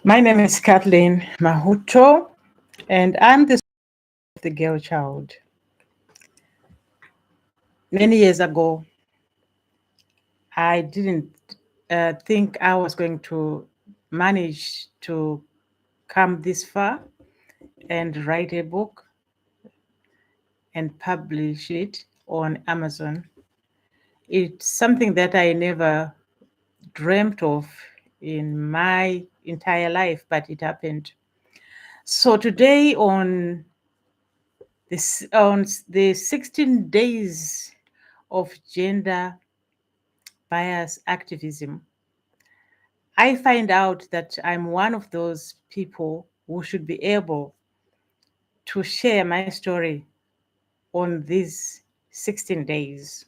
My name is Kathleen Mahuto, and I'm the girl child. Many years ago, I didn't think I was going to manage to come this far and write a book and publish it on Amazon. It's something that I never dreamt of in my entire life, but it happened. So today on the 16 days of gender bias activism, I find out that I'm one of those people who should be able to share my story on these 16 days.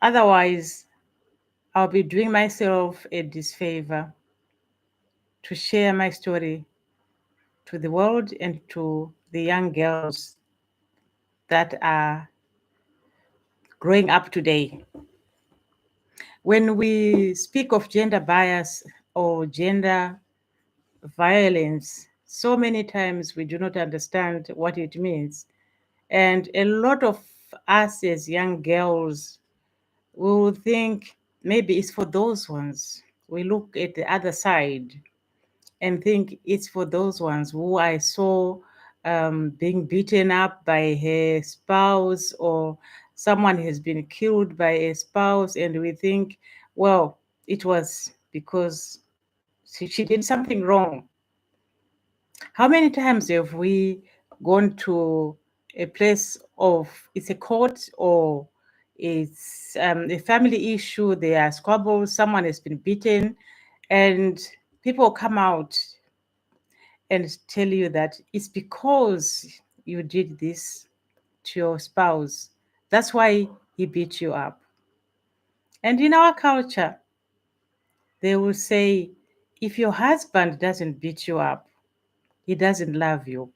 Otherwise, I'll be doing myself a disfavor to share my story to the world and to the young girls that are growing up today. When we speak of gender bias or gender violence, so many times we do not understand what it means. And a lot of us as young girls will think maybe it's for those ones. We look at the other side and think it's for those ones who I saw being beaten up by her spouse, or someone has been killed by a spouse, and we think, well, it was because she did something wrong. How many times have we gone to a place of it's a court, or it's a family issue, there are squabbles, someone has been beaten, and people come out and tell you that it's because you did this to your spouse. That's why he beat you up. And in our culture, they will say, if your husband doesn't beat you up, he doesn't love you.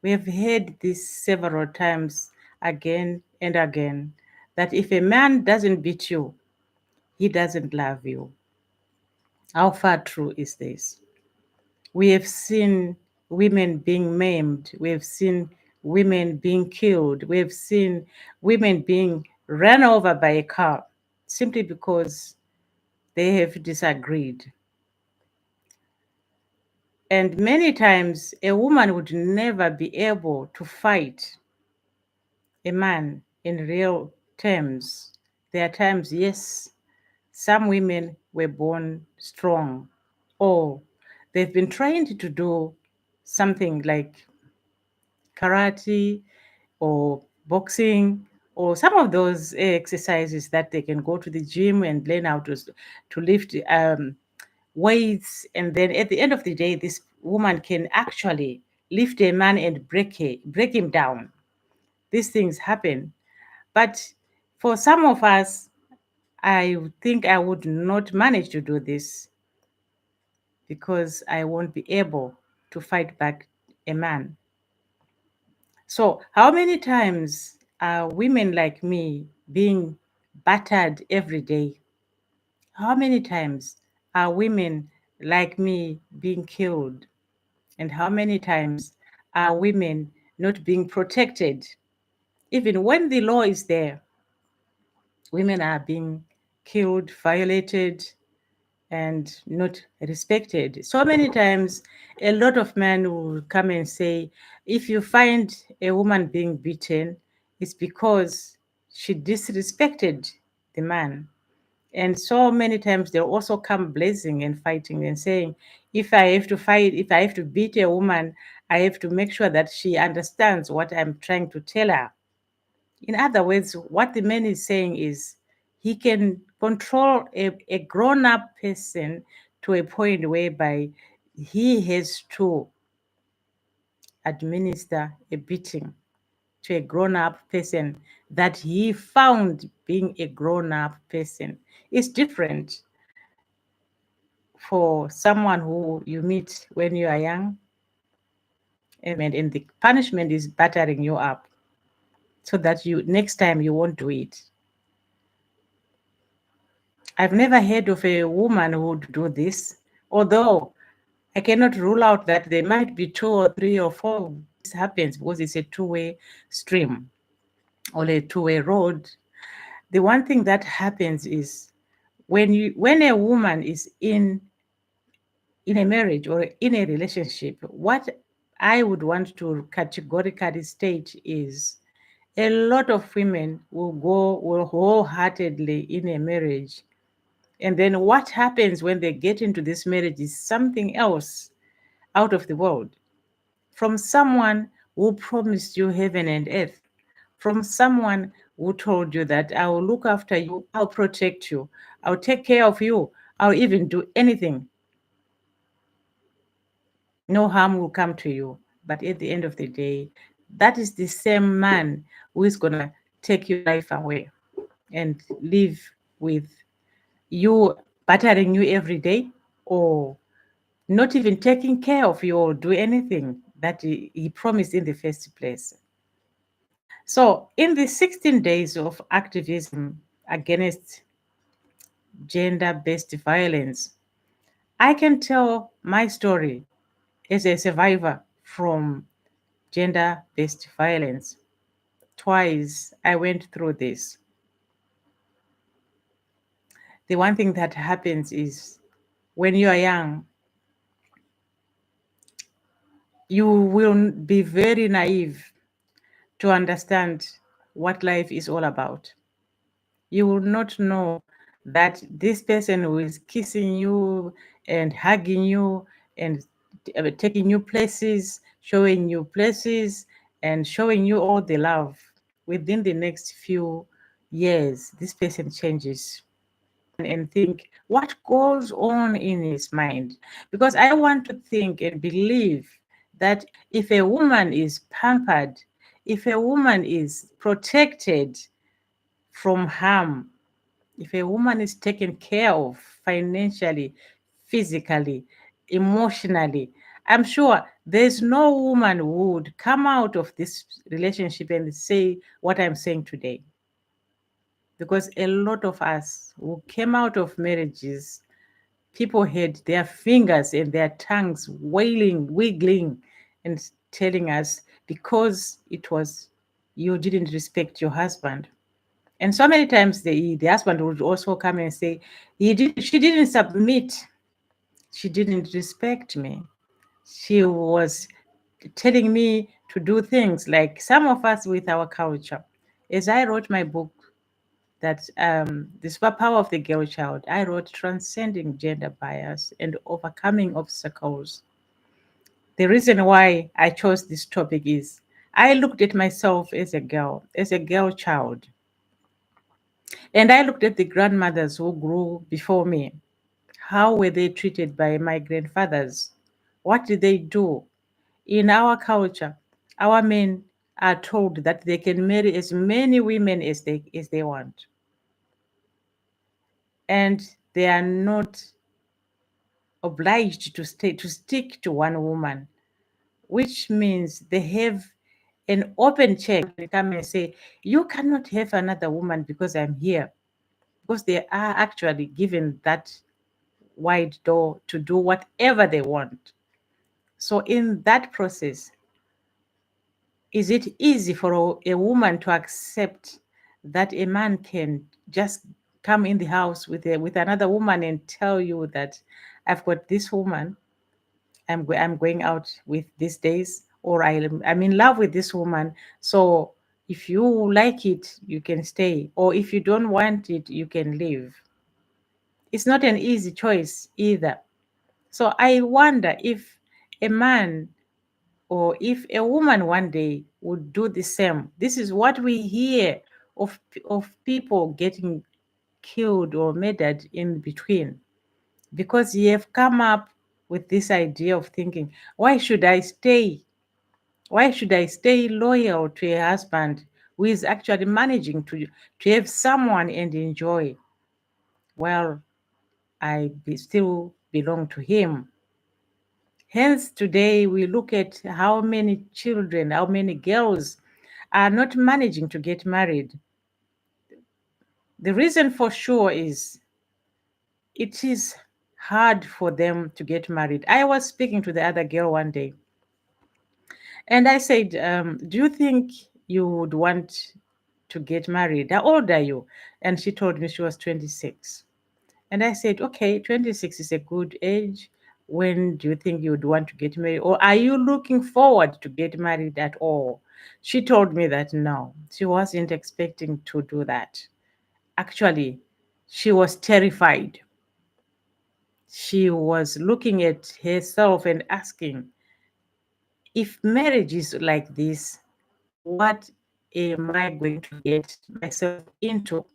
We have heard this several times again and again, that if a man doesn't beat you, he doesn't love you. How far true is this? We have seen women being maimed. We have seen women being killed. We have seen women being run over by a car simply because they have disagreed. And many times, a woman would never be able to fight a man in real terms. There are times, yes, some women were born strong, or they've been trained to do something like karate or boxing, or some of those exercises that they can go to the gym and learn how to lift weights, and then at the end of the day, this woman can actually lift a man and break him down. These things happen, but for some of us, I think I would not manage to do this because I won't be able to fight back a man. So, how many times are women like me being battered every day? How many times are women like me being killed? And how many times are women not being protected? Even when the law is there, women are being killed, violated, and not respected. So many times, a lot of men will come and say, if you find a woman being beaten, it's because she disrespected the man. And so many times they'll also come blazing and fighting and saying, if I have to fight, if I have to beat a woman, I have to make sure that she understands what I'm trying to tell her. In other words, what the man is saying is he can control a grown up person to a point whereby he has to administer a beating to a grown up person that he found being a grown up person. It's different for someone who you meet when you are young, and the punishment is battering you up so that you next time you won't do it. I've never heard of a woman who would do this Although I cannot rule out that there might be two or three or four. This happens because it's a two-way stream or a two-way road. The one thing that happens is when a woman is in a marriage or in a relationship, what I would want to categorically state is a lot of women will wholeheartedly in a marriage. And then what happens when they get into this marriage is something else out of the world. From someone who promised you heaven and earth, from someone who told you that I will look after you, I'll protect you, I'll take care of you, I'll even do anything. No harm will come to you. But at the end of the day, that is the same man who is going to take your life away and live with you, battering you every day, or not even taking care of you or do anything that he promised in the first place. So, in the 16 days of activism against gender based violence, I can tell my story as a survivor from gender based violence. Twice I went through this. The one thing that happens is when you are young, you will be very naive to understand what life is all about. You will not know that this person who is kissing you and hugging you and taking you places, showing you places, and showing you all the love, within the next few years, this person changes and think what goes on in his mind. Because I want to think and believe that if a woman is pampered, if a woman is protected from harm, if a woman is taken care of financially, physically, emotionally, I'm sure there's no woman who would come out of this relationship and say what I'm saying today. Because a lot of us who came out of marriages, people had their fingers and their tongues wailing, wiggling, and telling us because it was you didn't respect your husband. And so many times the husband would also come and say, she didn't submit, she didn't respect me. She was telling me to do things like some of us with our culture. As I wrote my book, that the superpower of the girl child, I wrote Transcending Gender Bias and Overcoming Obstacles. The reason why I chose this topic is I looked at myself as a girl child, and I looked at the grandmothers who grew before me. How were they treated by my grandfathers? What did they do? In our culture, our men are told that they can marry as many women as they want. And they are not obliged to stick to one woman, which means they have an open check. They come and say, you cannot have another woman because I'm here. Because they are actually given that wide door to do whatever they want. So in that process, is it easy for a woman to accept that a man can just come in the house with another woman and tell you that I've got this woman I'm going out with these days, or I'm in love with this woman. So if you like it, you can stay, or if you don't want it, you can leave. It's not an easy choice either. So I wonder if a man or if a woman one day would do the same. This is what we hear of people getting killed or murdered in between, because you have come up with this idea of thinking, why should I stay? Why should I stay loyal to a husband who is actually managing to have someone and enjoy? Well, still belong to him. Hence, today we look at how many children, how many girls are not managing to get married. The reason for sure is it is hard for them to get married. I was speaking to the other girl one day, and I said, do you think you would want to get married? How old are you? And she told me she was 26. And I said, okay, 26 is a good age. When do you think you would want to get married? Or are you looking forward to get married at all? She told me that no, she wasn't expecting to do that. Actually, she was terrified. She was looking at herself and asking, if marriage is like this, what am I going to get myself into?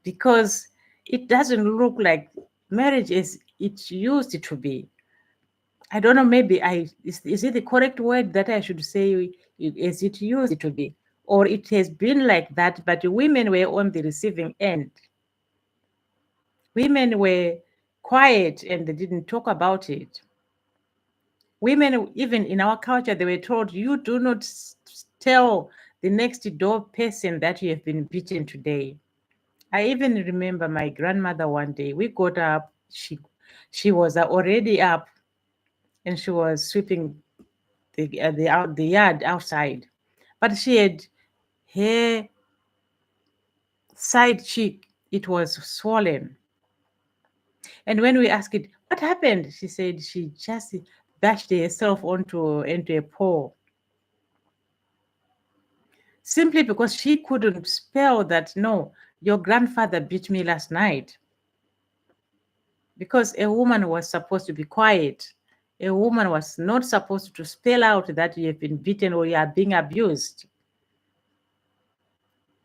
Because it doesn't look like marriage as it used to be. I don't know, maybe is it the correct word that I should say as it used to be? Or it has been like that, but women were on the receiving end. Women were quiet and they didn't talk about it. Women, even in our culture, they were told, you do not tell the next door person that you have been beaten today. I even remember my grandmother one day, we got up, she was already up and she was sweeping the yard outside. But she had her side cheek, it was swollen. And when we asked it, what happened? She said she just bashed herself into a pole. Simply because she couldn't spell that, no, your grandfather beat me last night. Because a woman was supposed to be quiet. A woman was not supposed to spell out that you have been beaten or you are being abused.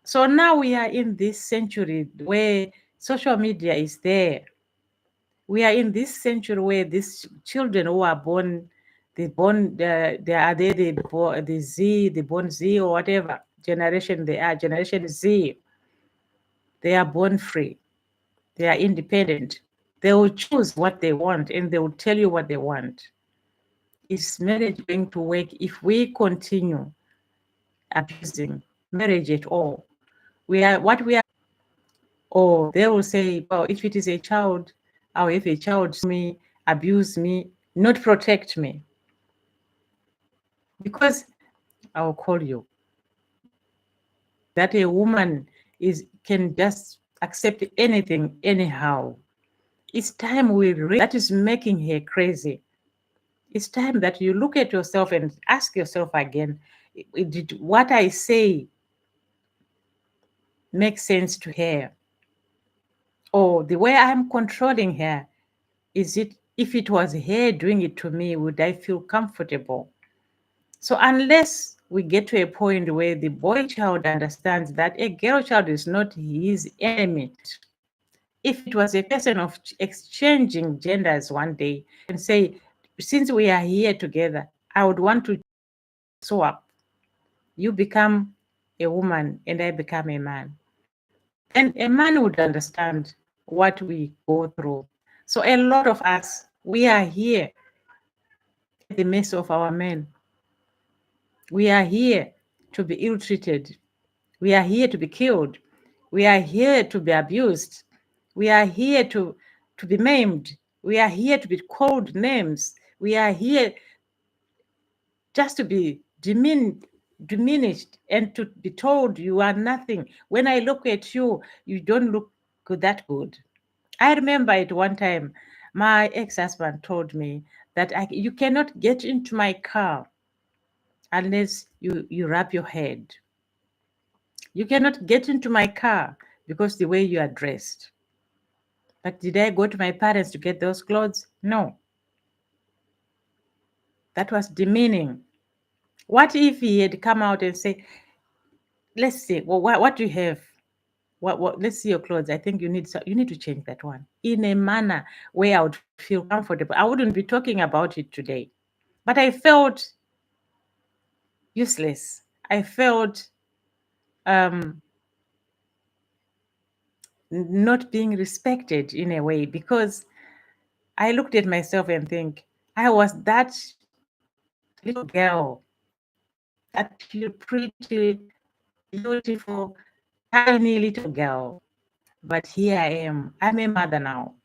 So now we are in this century where social media is there. We are in this century where these children who are born, they are there, the Z, the born Z or whatever generation they are, Generation Z. They are born free. They are independent. They will choose what they want and they will tell you what they want. Is marriage going to work if we continue abusing marriage at all? Or they will say, well, if it is a child, or if a child me, abuse me, not protect me. Because I'll call you that a woman can just accept anything anyhow. It's time that is making her crazy. It's time that you look at yourself and ask yourself again, did what I say make sense to her? Or the way I'm controlling her, if it was her doing it to me, would I feel comfortable? So unless we get to a point where the boy child understands that a girl child is not his enemy, if it was a question of exchanging genders one day and say, since we are here together, I would want to swap. You become a woman and I become a man. Then a man would understand what we go through. So a lot of us, we are here at the mercy of our men. We are here to be ill-treated. We are here to be killed. We are here to be abused. We are here to be maimed. We are here to be called names. We are here just to be diminished and to be told you are nothing. When I look at you, you don't look that good. I remember at one time, my ex-husband told me that you cannot get into my car unless you wrap your head. You cannot get into my car because the way you are dressed. But did I go to my parents to get those clothes? No. That was demeaning. What if he had come out and say, let's see, well, what do you have? Let's see your clothes. I think you need to change that one in a manner where I would feel comfortable. I wouldn't be talking about it today. But I felt useless. I felt not being respected in a way because I looked at myself and think I was that little girl, that pretty, beautiful, tiny little girl. But here I am. I'm a mother now.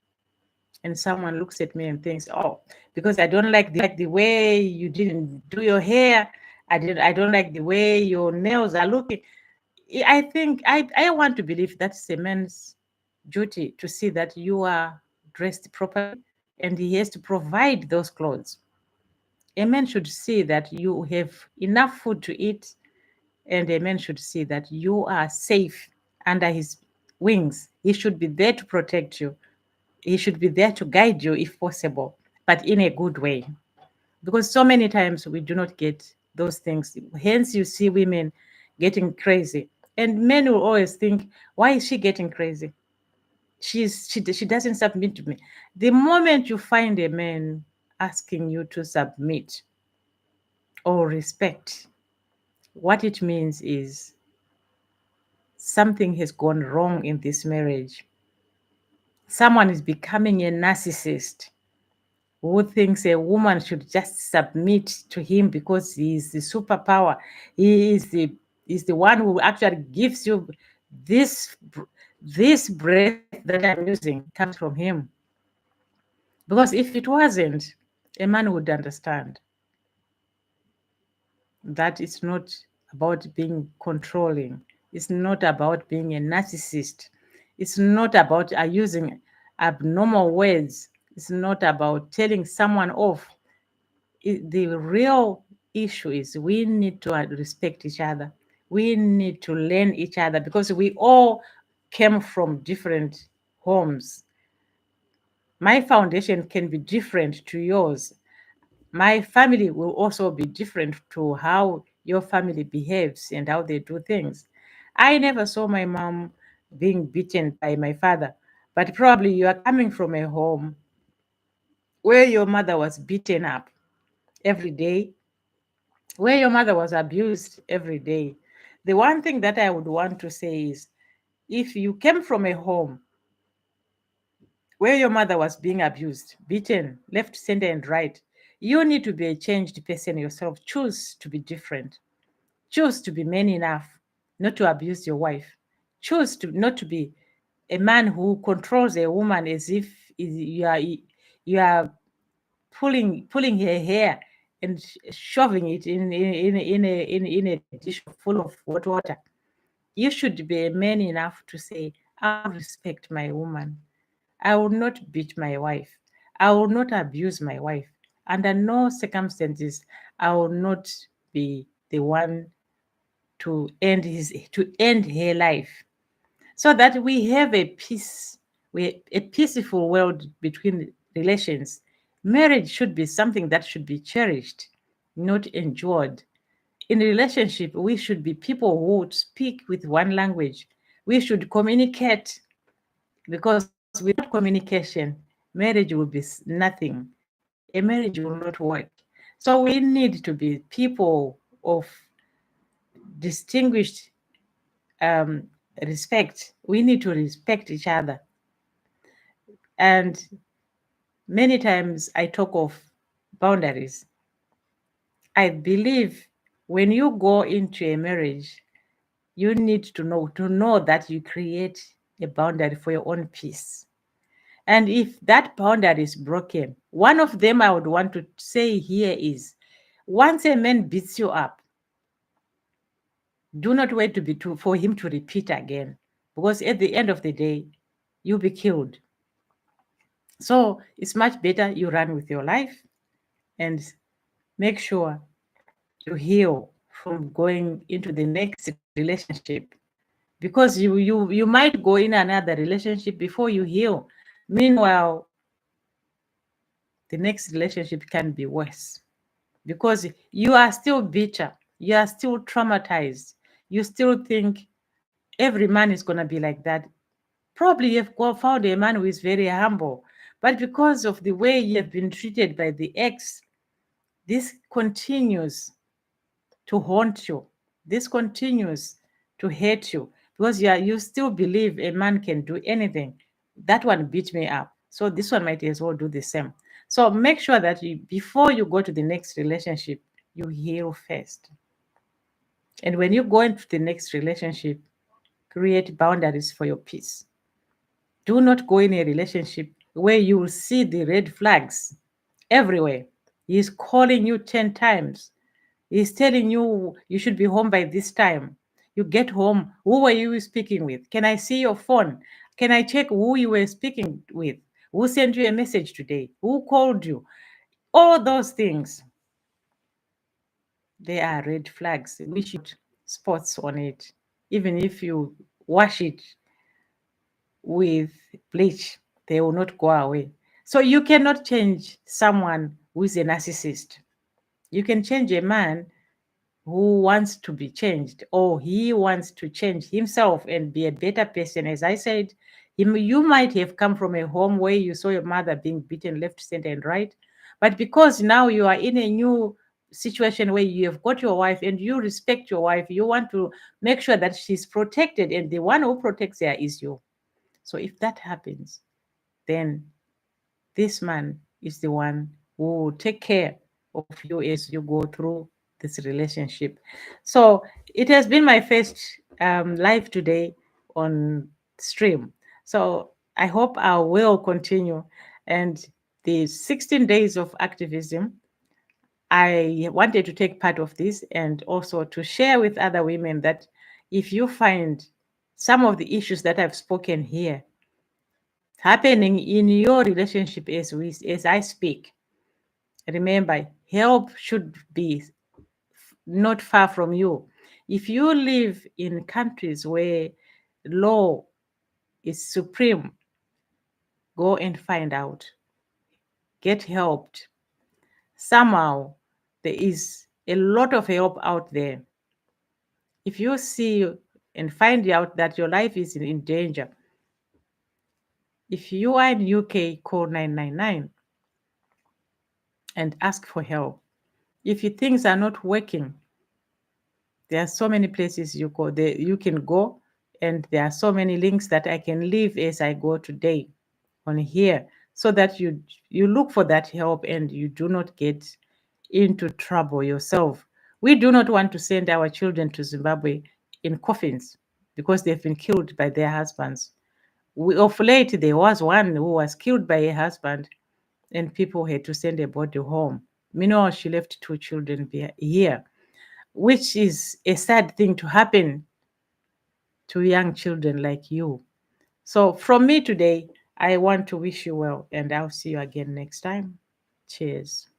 and someone looks at me and thinks, oh, because I don't like the way you didn't do your hair, I don't like the way your nails are looking. I think I want to believe that's a man's duty to see that you are dressed properly, and he has to provide those clothes. A man should see that you have enough food to eat, and a man should see that you are safe under his wings. He should be there to protect you. He should be there to guide you if possible, but in a good way. Because so many times we do not get those things. Hence, you see women getting crazy. And men will always think, why is she getting crazy? She doesn't submit to me. The moment you find a man asking you to submit or respect, what it means is something has gone wrong in this marriage. Someone is becoming a narcissist who thinks a woman should just submit to him because he is the superpower. He is the one who actually gives you this breath that I'm using comes from him. Because if it wasn't, a man would understand that it's not about being controlling. It's not about being a narcissist. It's not about using abnormal words. It's not about telling someone off. The real issue is we need to respect each other. We need to learn each other because we all came from different homes. My foundation can be different to yours. My family will also be different to how your family behaves and how they do things. I never saw my mom being beaten by my father, but probably you are coming from a home where your mother was beaten up every day, where your mother was abused every day. The one thing that I would want to say is if you came from a home where your mother was being abused, beaten, left, center, and right, you need to be a changed person yourself. Choose to be different. Choose to be man enough not to abuse your wife. Choose to not to be a man who controls a woman as if you are pulling her hair and shoving it in a dish full of hot water. You should be a man enough to say, I will respect my woman. I will not beat my wife. I will not abuse my wife. Under no circumstances, I will not be the one to end her life. So that we have a peaceful world between relations. Marriage should be something that should be cherished, not endured. In a relationship, we should be people who speak with one language. We should communicate because without communication, marriage will be nothing. A marriage will not work. So we need to be people of distinguished um, respect. We need to respect each other. And many times I talk of boundaries. I believe when you go into a marriage, you need to know that you create a boundary for your own peace. And if that boundary is broken, one of them I would want to say here is once a man beats you up, do not wait for him to repeat again. Because at the end of the day, you'll be killed. So it's much better you run with your life and make sure you heal from going into the next relationship. Because you might go in another relationship before you heal. Meanwhile, the next relationship can be worse because you are still bitter, you are still traumatized, you still think every man is going to be like that. Probably you've found a man who is very humble, but because of the way you have been treated by the ex, this continues to haunt you. This continues to hate you because you still believe a man can do anything. That one beat me up, so this one might as well do the same. So make sure that before you go to the next relationship, you heal first. And when you go into the next relationship, create boundaries for your peace. Do not go in a relationship where you will see the red flags everywhere. He's calling you 10 times. He's telling you you should be home by this time. You get home. Who were you speaking with? Can I see your phone? Can I check who you were speaking with? Who sent you a message today? Who called you? All those things, they are red flags which you spots on it. Even if you wash it with bleach, they will not go away. So you cannot change someone who is a narcissist. You can change a man who wants to be changed, or he wants to change himself and be a better person. As I said, you might have come from a home where you saw your mother being beaten left, center, and right. But because now you are in a new situation where you have got your wife and you respect your wife, you want to make sure that she's protected, and the one who protects her is you. So if that happens, then this man is the one who will take care of you as you go through this relationship. So it has been my first live today on stream. So I hope I will continue. And the 16 days of activism, I wanted to take part of this and also to share with other women that if you find some of the issues that I've spoken here happening in your relationship as I speak, remember, help should be not far from you. If you live in countries where law is supreme, go and find out. Get helped. Somehow, there is a lot of help out there. If you see and find out that your life is in danger, if you are in UK, call 999 and ask for help. If your things are not working, there are so many places you can go, and there are so many links that I can leave as I go today on here, so that you look for that help and you do not get into trouble yourself. We do not want to send our children to Zimbabwe in coffins because they've been killed by their husbands. Of late, there was one who was killed by a husband, and people had to send a body home. Meanwhile, she left two children here, which is a sad thing to happen to young children like you. So, from me today, I want to wish you well, and I'll see you again next time. Cheers.